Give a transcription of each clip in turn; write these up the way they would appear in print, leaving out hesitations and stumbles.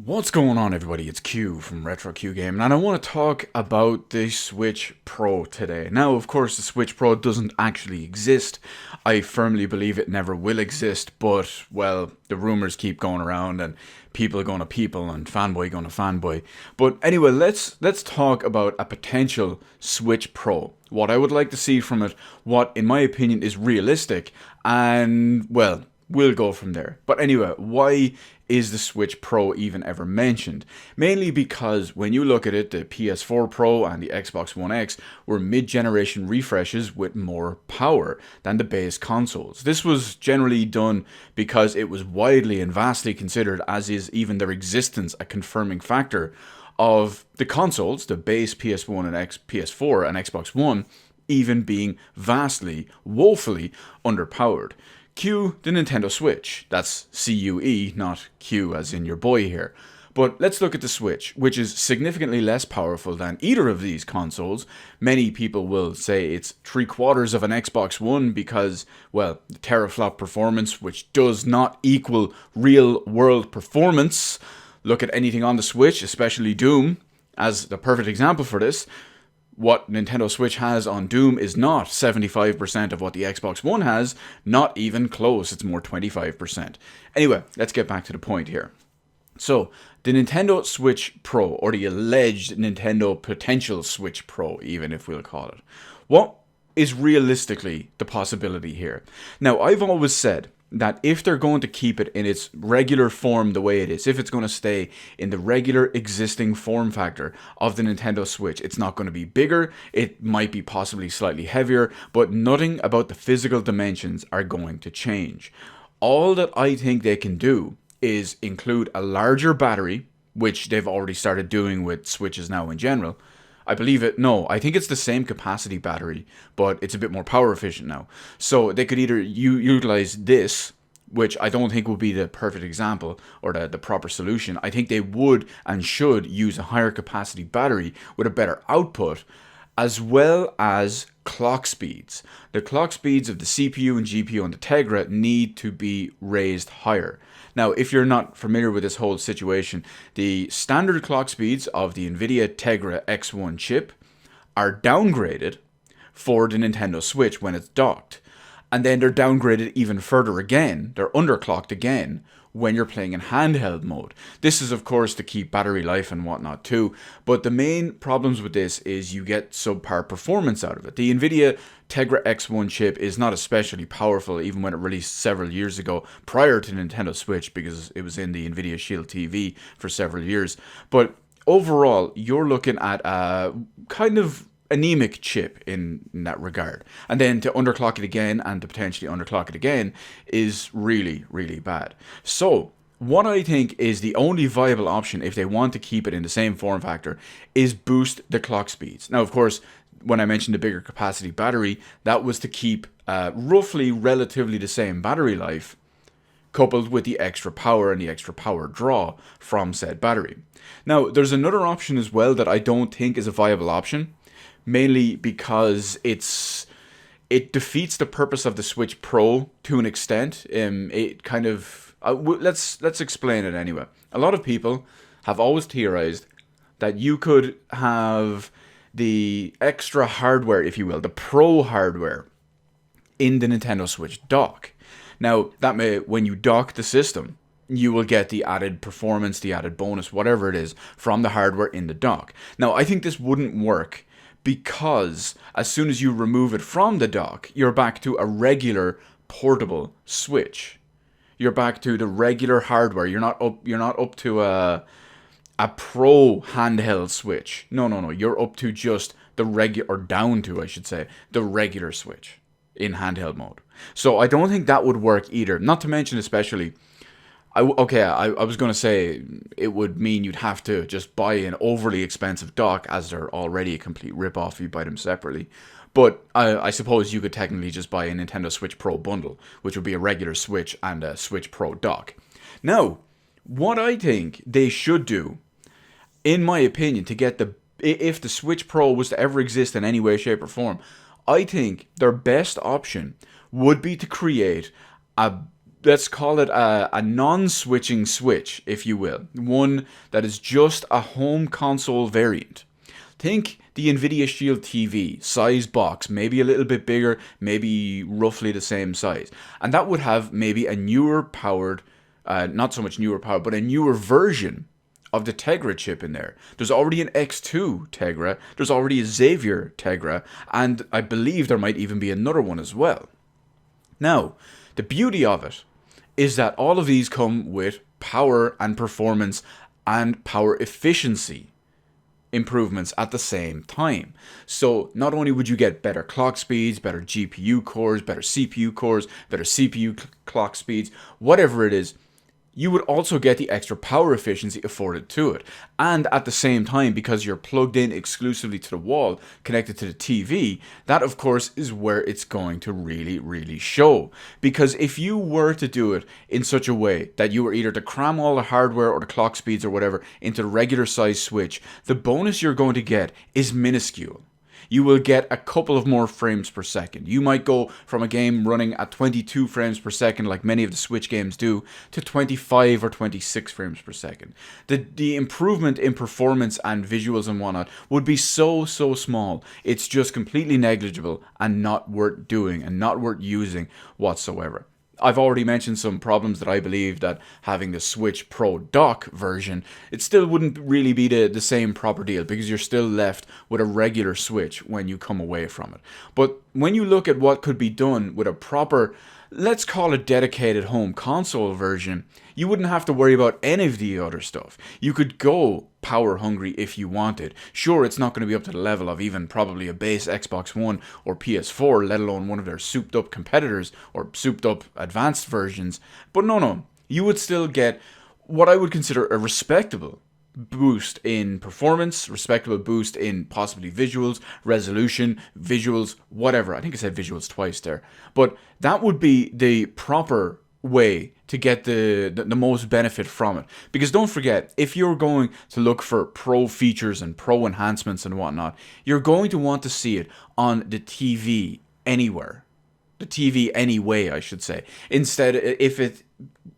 What's going on, everybody? It's Q from Retro Q Game, and I want to talk about the Switch Pro today. Now, of course, the Switch Pro doesn't actually exist. I firmly believe it never will exist, but, well, the rumors keep going around, and people are going to people, and fanboy going to fanboy. But anyway, let's talk about a potential Switch Pro. What I would like to see from it, what, in my opinion, is realistic, and, well, we'll go from there. But anyway, why is the Switch Pro even ever mentioned? Mainly because when you look at it, the PS4 Pro and the Xbox One X were mid-generation refreshes with more power than the base consoles. This was generally done because it was widely and vastly considered, as is even their existence, a confirming factor of the consoles, the base PS1 and PS4 and Xbox One, even being vastly, woefully underpowered. Cue the Nintendo Switch. That's C-U-E, not Q as in your boy here. But let's look at the Switch, which is significantly less powerful than either of these consoles. Many people will say it's 3/4 of an Xbox One because, well, the teraflop performance, which does not equal real world performance. Look at anything on the Switch, especially Doom, as the perfect example for this. What Nintendo Switch has on Doom is not 75% of what the Xbox One has, not even close, it's more 25%. Anyway, let's get back to the point here. So, the Nintendo Switch Pro, or the alleged Nintendo potential Switch Pro, even if we'll call it, what is realistically the possibility here? Now, I've always said that if they're going to keep it in its regular form the way it is, if it's going to stay in the regular existing form factor of the Nintendo Switch, it's not going to be bigger, it might be possibly slightly heavier, but nothing about the physical dimensions are going to change. All that I think they can do is include a larger battery, which they've already started doing with Switches now in general. I believe it. No, I think it's the same capacity battery, but it's a bit more power efficient now. So they could either utilize this, which I don't think would be the perfect example or the proper solution. I think they would and should use a higher capacity battery with a better output, as well as clock speeds. The clock speeds of the CPU and GPU on the Tegra need to be raised higher. Now, if you're not familiar with this whole situation, the standard clock speeds of the NVIDIA Tegra X1 chip are downgraded for the Nintendo Switch when it's docked. And then they're downgraded even further again, they're underclocked again, when you're playing in handheld mode. This is, of course, to keep battery life and whatnot too, but the main problems with this is you get subpar performance out of it. The NVIDIA Tegra X1 chip is not especially powerful even when it released several years ago prior to Nintendo Switch, because it was in the NVIDIA Shield TV for several years. But overall, you're looking at a kind of anemic chip in that regard. And then to underclock it again and to potentially underclock it again is really, really bad. So, what I think is the only viable option if they want to keep it in the same form factor is boost the clock speeds. Now, of course, when I mentioned the bigger capacity battery, that was to keep roughly relatively the same battery life, coupled with the extra power and the extra power draw from said battery. Now, there's another option as well that I don't think is a viable option, mainly because it defeats the purpose of the Switch Pro to an extent. It kind of let's explain it anyway. A lot of people have always theorized that you could have the extra hardware, if you will, the Pro hardware in the Nintendo Switch dock. Now, that may, when you dock the system, you will get the added performance, the added bonus, whatever it is, from the hardware in the dock. Now, I think this wouldn't work because as soon as you remove it from the dock, you're back to a regular portable Switch. You're back to the regular hardware. You're not up to a pro handheld Switch. No. You're up to just the regular, or down to, I should say, the regular Switch in handheld mode. So I don't think that would work either. Not to mention, especially, I was going to say it would mean you'd have to just buy an overly expensive dock, as they're already a complete rip-off if you buy them separately. But I suppose you could technically just buy a Nintendo Switch Pro bundle, which would be a regular Switch and a Switch Pro dock. Now, what I think they should do, in my opinion, to get if the Switch Pro was to ever exist in any way, shape, or form, I think their best option would be to create a let's call it a non-switching switch, if you will. One that is just a home console variant. Think the Nvidia Shield TV, size box, maybe a little bit bigger, maybe roughly the same size. And that would have maybe a newer powered, not so much newer powered, but a newer version of the Tegra chip in there. There's already an X2 Tegra, there's already a Xavier Tegra, and I believe there might even be another one as well. Now, the beauty of it is that all of these come with power and performance and power efficiency improvements at the same time. So not only would you get better clock speeds, better GPU cores, better CPU cores, better CPU clock speeds, whatever it is, you would also get the extra power efficiency afforded to it. And at the same time, because you're plugged in exclusively to the wall, connected to the TV, that of course is where it's going to really show. Because if you were to do it in such a way that you were either to cram all the hardware or the clock speeds or whatever into the regular size switch, the bonus you're going to get is minuscule. You will get a couple of more frames per second. You might go from a game running at 22 frames per second, like many of the Switch games do, to 25 or 26 frames per second. The improvement in performance and visuals and whatnot would be so small. It's just completely negligible and not worth doing and not worth using whatsoever. I've already mentioned some problems that I believe that having the Switch Pro dock version, it still wouldn't really be the same proper deal, because you're still left with a regular Switch when you come away from it. But when you look at what could be done with a proper, let's call it dedicated home console version, you wouldn't have to worry about any of the other stuff. You could go power hungry if you wanted. Sure, it's not going to be up to the level of even probably a base Xbox One or PS4, let alone one of their souped up competitors or souped up advanced versions. But no, you would still get what I would consider a respectable boost in performance, respectable boost in possibly visuals, resolution, visuals, whatever. I think I said visuals twice there. But that would be the proper way to get the most benefit from it. Because don't forget, if you're going to look for pro features and pro enhancements and whatnot, you're going to want to see it on the TV anywhere. The TV anyway, I should say. Instead,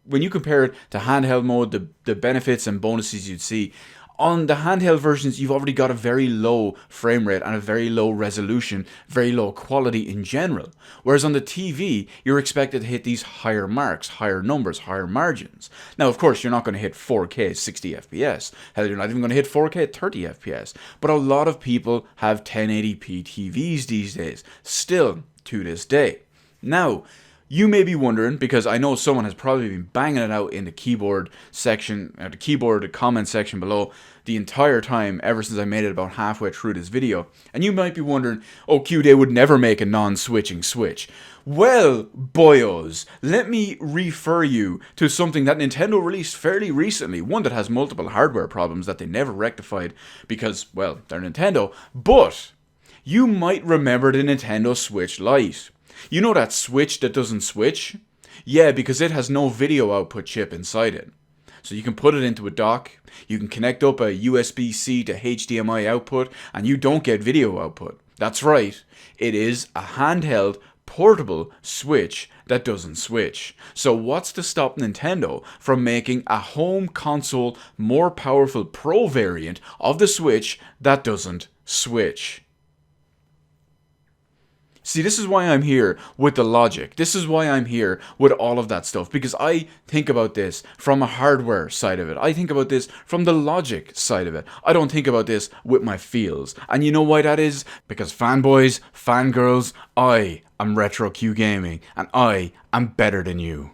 when you compare it to handheld mode, the benefits and bonuses you'd see, on the handheld versions, you've already got a very low frame rate and a very low resolution, very low quality in general. Whereas on the TV, you're expected to hit these higher marks, higher numbers, higher margins. Now, of course, you're not going to hit 4K 60 FPS. Hell, you're not even going to hit 4K 30 FPS. But a lot of people have 1080p TVs these days, still to this day. Now, you may be wondering, because I know someone has probably been banging it out in the keyboard section, the keyboard comment section below the entire time ever since I made it about halfway through this video. And you might be wondering, oh Q, they would never make a non-switching Switch. Well, boyos, let me refer you to something that Nintendo released fairly recently, one that has multiple hardware problems that they never rectified because, well, they're Nintendo, but you might remember the Nintendo Switch Lite. You know that Switch that doesn't switch? Yeah, because it has no video output chip inside it. So you can put it into a dock, you can connect up a USB-C to HDMI output, and you don't get video output. That's right, it is a handheld, portable Switch that doesn't switch. So what's to stop Nintendo from making a home console, more powerful Pro variant of the Switch that doesn't switch? See, this is why I'm here with the logic. This is why I'm here with all of that stuff. Because I think about this from a hardware side of it. I think about this from the logic side of it. I don't think about this with my feels. And you know why that is? Because fanboys, fangirls, I am Retro Q Gaming. And I am better than you.